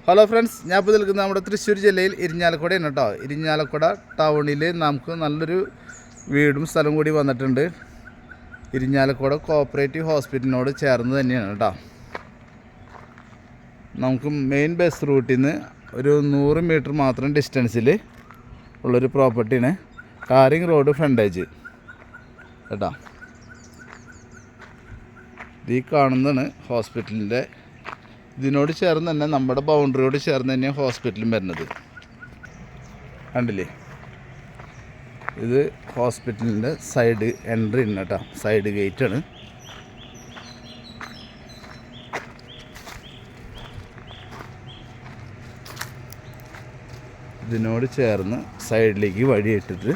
Hello friends, ഞാൻ ഇപ്പോൾ നിൽക്കുന്നത് നമ്മുടെ തൃശ്ശൂർ ജില്ലയിൽ ഇരിഞ്ഞാലക്കുടയാണ് കേട്ടോ. ഇരിഞ്ഞാലക്കുട ടൗണിൽ നമുക്ക് നല്ലൊരു വീടും സ്ഥലം കൂടി വന്നിട്ടുണ്ട്. ഇരിഞ്ഞാലക്കുട കോപ്പറേറ്റീവ് ഹോസ്പിറ്റലിനോട് ചേർന്ന് തന്നെയാണ് കേട്ടോ. നമുക്ക് മെയിൻ ബസ് റൂട്ടിൽ നിന്ന് ഒരു 100 മീറ്റർ മാത്രം ഡിസ്റ്റൻസിൽ ഉള്ളൊരു പ്രോപ്പർട്ടിയാണ്. ടാറിങ് റോഡ് ഫ്രണ്ടേജ് കേട്ടോ. ഈ കാണുന്നതാണ് ഹോസ്പിറ്റലിൻ്റെ. ഇതിനോട് ചേർന്ന് തന്നെ നമ്മുടെ ബൗണ്ടറിയോട് ചേർന്ന് തന്നെയാണ് ഹോസ്പിറ്റലും വരുന്നത്. കണ്ടില്ലേ, ഇത് ഹോസ്പിറ്റലിൻ്റെ സൈഡ് എൻട്രി ഉണ്ട് കേട്ടോ. സൈഡ് ഗേറ്റാണ്. ഇതിനോട് ചേർന്ന് സൈഡിലേക്ക് വഴി ഇട്ടിട്ട്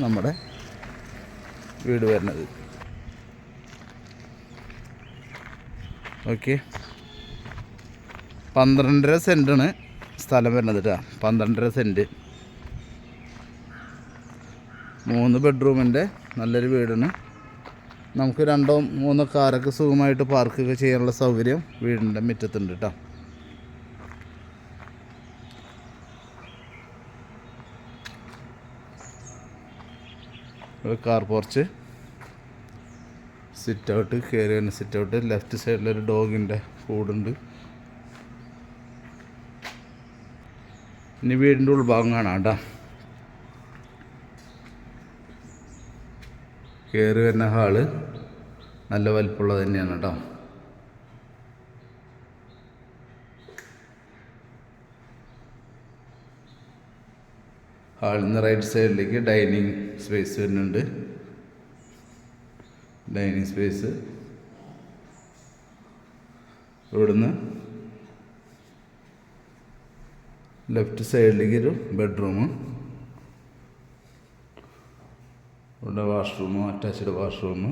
നമ്മുടെ വീട് വരുന്നത്. ഓക്കെ, 12.5 സെൻറ്റാണ് സ്ഥലം വരുന്നത് കേട്ടോ. 12.5 സെൻറ്റ്, 3 ബെഡ്റൂമിൻ്റെ നല്ലൊരു വീടാണ്. നമുക്ക് 2-3 കാറൊക്കെ സുഖമായിട്ട് പാർക്കൊക്കെ ചെയ്യാനുള്ള സൗകര്യം വീടിൻ്റെ മുറ്റത്തുണ്ട് കേട്ടോ. ഒരു കാർ പോർച്ച്, സിറ്റ് ഔട്ട്, കയറി വരുന്ന സിറ്റ് ഔട്ട്. ലെഫ്റ്റ് സൈഡിലൊരു ഡോഗിൻ്റെ കൂടുണ്ട്. ഇനി വീടിൻ്റെ ഉൾഭാഗം കാണാം കേട്ടോ. കയറി വരുന്ന ഹാള് നല്ല വലിപ്പമുള്ളത് തന്നെയാണ് കേട്ടോ. ഹാളിൽ നിന്ന് റൈറ്റ് സൈഡിലേക്ക് ഡൈനിങ് സ്പേസ് വരുന്നുണ്ട്. ഡൈനിങ് സ്പേസ് ഇവിടുന്ന് ലെഫ്റ്റ് സൈഡിലേക്ക് ഒരു ബെഡ്റൂം, ഇവിടെ വാഷ്റൂം, അറ്റാച്ച്ഡ് വാഷ്റൂം.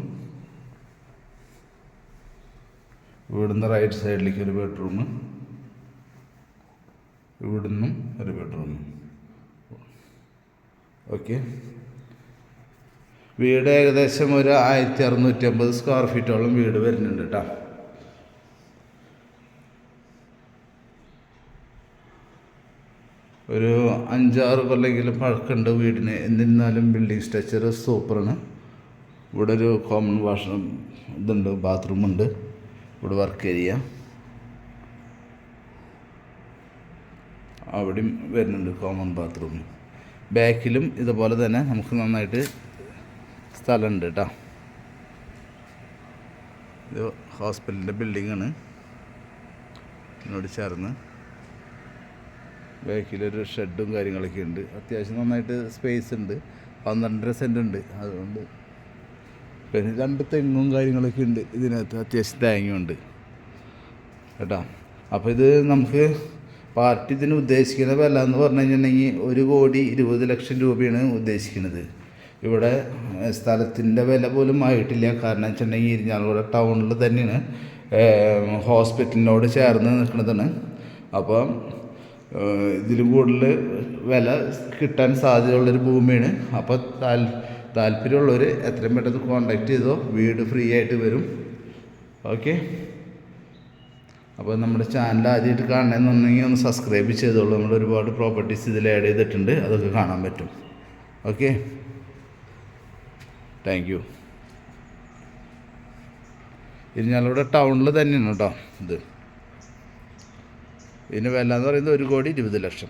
ഇവിടുന്ന് റൈറ്റ് സൈഡിലേക്ക് ഒരു ബെഡ്റൂം, ഇവിടുന്നും ഒരു ബെഡ്റൂം. ഓക്കെ, വീട് ഏകദേശം ഒരു 1650 സ്ക്വയർ ഫീറ്റോളം വീട് വരുന്നുണ്ട് കേട്ടോ. ഒരു 5-6 കൊല്ലെങ്കിലും പഴക്കമുണ്ട് വീടിന്. എന്നിരുന്നാലും ബിൽഡിംഗ് സ്ട്രക്ചർ സൂപ്പറാണ്. ഇവിടെ ഒരു കോമൺ വാഷ്റൂം ഇതുണ്ട്, ബാത്റൂമുണ്ട്. ഇവിടെ വർക്ക് ഏരിയ അവിടെയും വരുന്നുണ്ട് കോമൺ ബാത്റൂം. ബാക്കിലും ഇതുപോലെ തന്നെ നമുക്ക് നന്നായിട്ട് സ്ഥലമുണ്ട് കേട്ടോ. ഇത് ഹോസ്പിറ്റലിൻ്റെ ബിൽഡിങ്ങാണ്. ഇതിനോട് ചേർന്ന് ബാക്കിലൊരു ഷെഡും കാര്യങ്ങളൊക്കെ ഉണ്ട്. അത്യാവശ്യം നന്നായിട്ട് സ്പേസ് ഉണ്ട്. 12.5 സെൻറ്റ് ഉണ്ട്. അതുകൊണ്ട് പിന്നെ 2 തെങ്ങും കാര്യങ്ങളൊക്കെ ഉണ്ട് ഇതിനകത്ത്. അത്യാവശ്യം തേങ്ങയുണ്ട് കേട്ടോ. അപ്പോൾ ഇത് നമുക്ക് പാർട്ടി ഇതിന് ഉദ്ദേശിക്കുന്ന വില എന്ന് പറഞ്ഞു കഴിഞ്ഞിട്ടുണ്ടെങ്കിൽ 1,20,00,000 രൂപയാണ് ഉദ്ദേശിക്കുന്നത്. ഇവിടെ സ്ഥലത്തിൻ്റെ വില പോലും ആയിട്ടില്ല. കാരണം വെച്ചിട്ടുണ്ടെങ്കിൽ ഇരിഞ്ഞാലക്കുട ടൗണിൽ തന്നെയാണ്, ഹോസ്പിറ്റലിനോട് ചേർന്ന് നിൽക്കുന്നതാണ്. അപ്പം ഇതിലും കൂടുതൽ വില കിട്ടാൻ സാധ്യതയുള്ളൊരു ഭൂമിയാണ്. അപ്പോൾ താല്പര്യമുള്ളവർ എത്രയും പെട്ടെന്ന് കോൺടാക്റ്റ് ചെയ്തോ. വീട് ഫ്രീ ആയിട്ട് വരും. ഓക്കെ, അപ്പോൾ നമ്മുടെ ചാനൽ ആദ്യമായിട്ട് കാണണമെന്നുണ്ടെങ്കിൽ ഒന്ന് സബ്സ്ക്രൈബ് ചെയ്തോളൂ. നമ്മൾ ഒരുപാട് പ്രോപ്പർട്ടീസ് ഇതിൽ ആഡ് ചെയ്തിട്ടുണ്ട്, അതൊക്കെ കാണാൻ പറ്റും. Okay, thank you. ഇരിഞ്ഞാലക്കുട ടൗണിൽ തന്നെയാണ് കേട്ടോ ഇത്. ഇതിന് വില എന്ന് പറയുന്നത് 1,20,00,000.